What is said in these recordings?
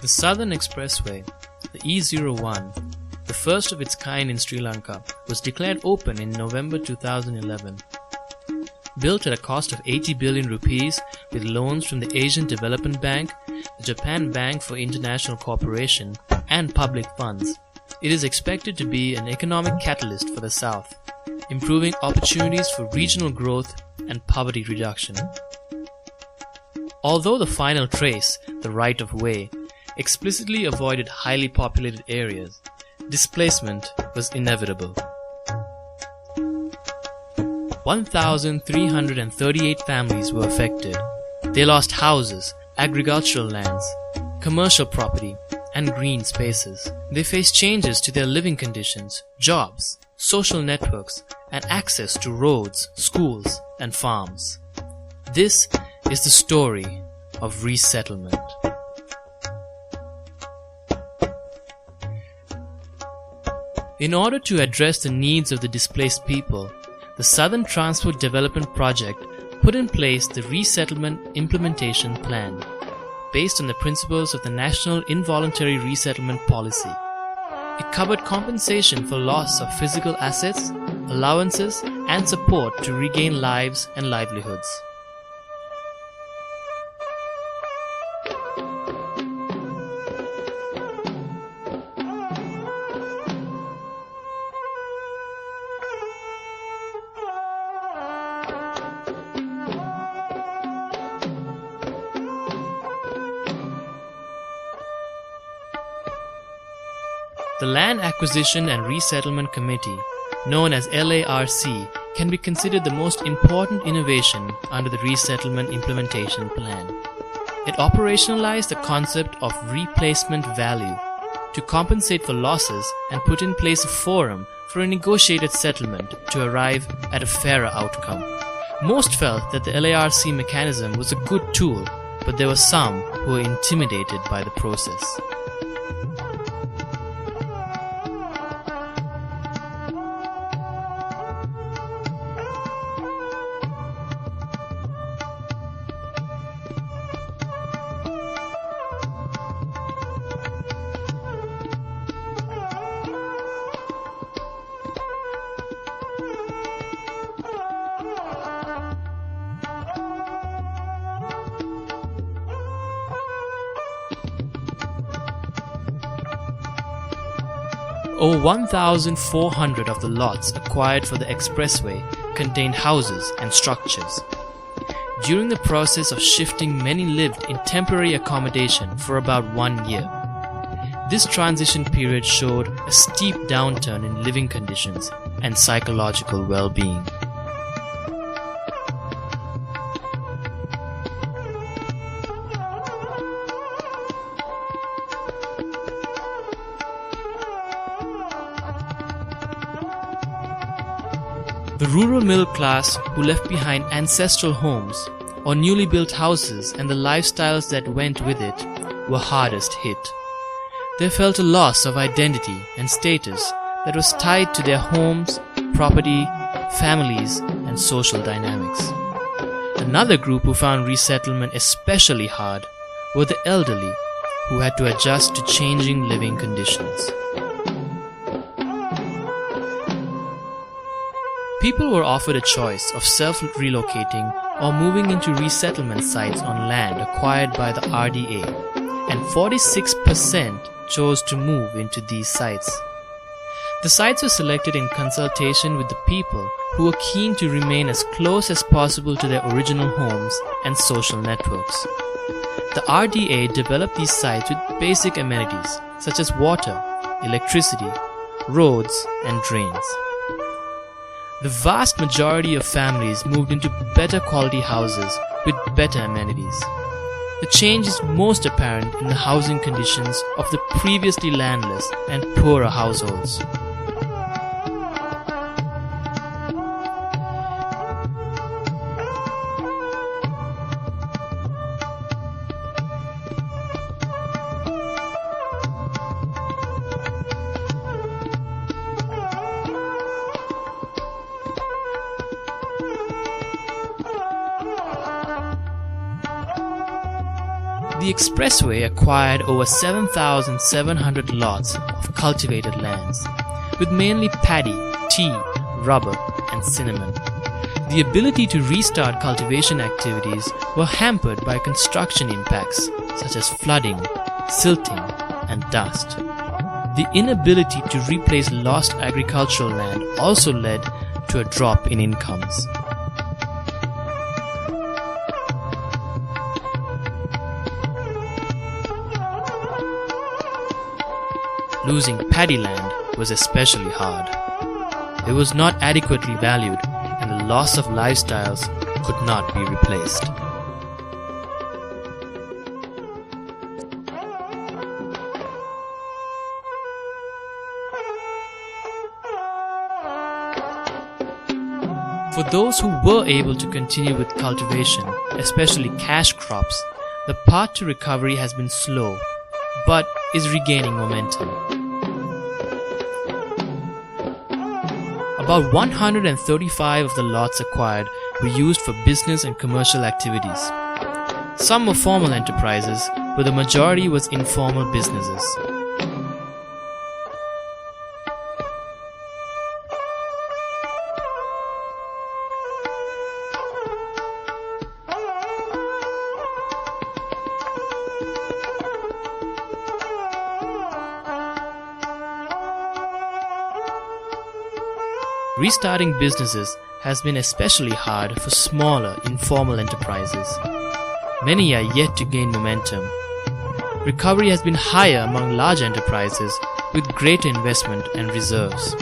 The Southern Expressway, the E01, the first of its kind in Sri Lanka, was declared open in November 2011. Built at a cost of 80 billion rupees with loans from the Asian Development Bank, the Japan Bank for International Cooperation, and public funds, it is expected to be an economic catalyst for the South, improving opportunities for regional growth and poverty reduction. Although the final trace, the right of way, explicitly avoided highly populated areas, displacement was inevitable. 1,338 families were affected. They lost houses, agricultural lands, commercial property, and green spaces. They faced changes to their living conditions, jobs, social networks, and access to roads, schools, and farms. This is the story of resettlement. In order to address the needs of the displaced people, the Southern Transport Development Project put in place the Resettlement Implementation Plan, based on the principles of the National Involuntary Resettlement Policy. It covered compensation for loss of physical assets, allowances, and support to regain lives and livelihoods. The Land Acquisition and Resettlement Committee, known as LARC, can be considered the most important innovation under the Resettlement Implementation Plan. It operationalized the concept of replacement value to compensate for losses and put in place a forum for a negotiated settlement to arrive at a fairer outcome. Most felt that the LARC mechanism was a good tool, but there were some who were intimidated by the process. Over 1,400 of the lots acquired for the expressway contained houses and structures. During the process of shifting, many lived in temporary accommodation for about 1 year. This transition period showed a steep downturn in living conditions and psychological well-being. The rural middle class who left behind ancestral homes or newly built houses and the lifestyles that went with it were hardest hit. They felt a loss of identity and status that was tied to their homes, property, families, and social dynamics. Another group who found resettlement especially hard were the elderly, who had to adjust to changing living conditions. People were offered a choice of self-relocating or moving into resettlement sites on land acquired by the RDA, and 46% chose to move into these sites. The sites were selected in consultation with the people who were keen to remain as close as possible to their original homes and social networks. The RDA developed these sites with basic amenities such as water, electricity, roads, and drains. The vast majority of families moved into better quality houses with better amenities. The change is most apparent in the housing conditions of the previously landless and poorer households. The The expressway acquired over 7,700 lots of cultivated lands, with mainly paddy, tea, rubber, and cinnamon. The ability to restart cultivation activities were hampered by construction impacts such as flooding, silting, and dust. The inability to replace lost agricultural land also led to a drop in incomes. Losing paddy land was especially hard. It was not adequately valued, and the loss of lifestyles could not be replaced. For those who were able to continue with cultivation, especially cash crops, the path to recovery has been slow, but is regaining momentum. About 135 of the lots acquired were used for business and commercial activities. Some were formal enterprises, but the majority was informal businesses. Restarting businesses has been especially hard for smaller, informal enterprises. Many are yet to gain momentum. Recovery has been higher among large enterprises with greater investment and reserves.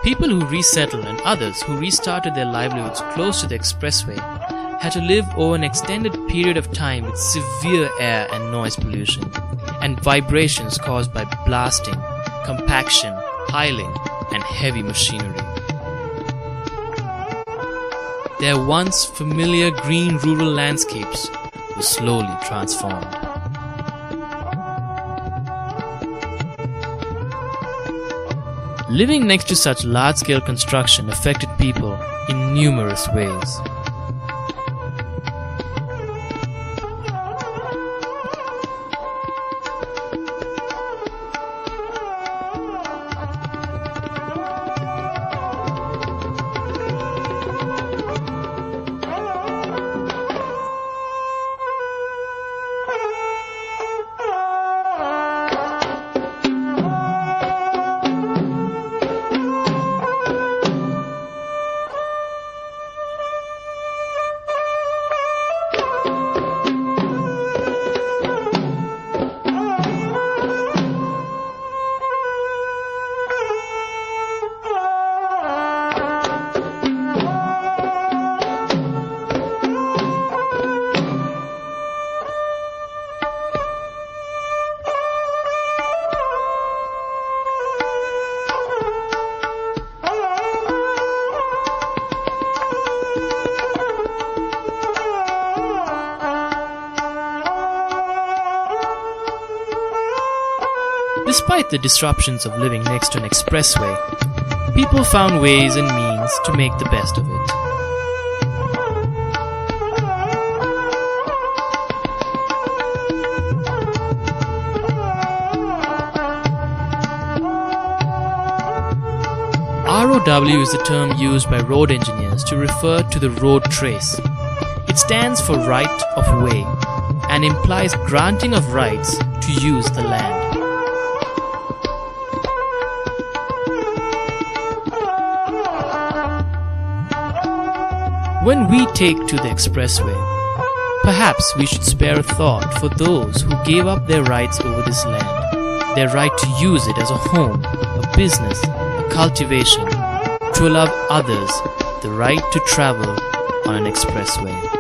People who resettled and others who restarted their livelihoods close to the expressway had to live over an extended period of time with severe air and noise pollution and vibrations caused by blasting, compaction, piling, and heavy machinery. Their once familiar green rural landscapes were slowly transformed. Living next to such large-scale construction affected people in numerous ways. Despite the disruptions of living next to an expressway, people found ways and means to make the best of it. ROW is the term used by road engineers to refer to the road trace. It stands for right of way and implies granting of rights to use the land. When we take to the expressway, perhaps we should spare a thought for those who gave up their rights over this land, their right to use it as a home, a business, a cultivation, to allow others the right to travel on an expressway.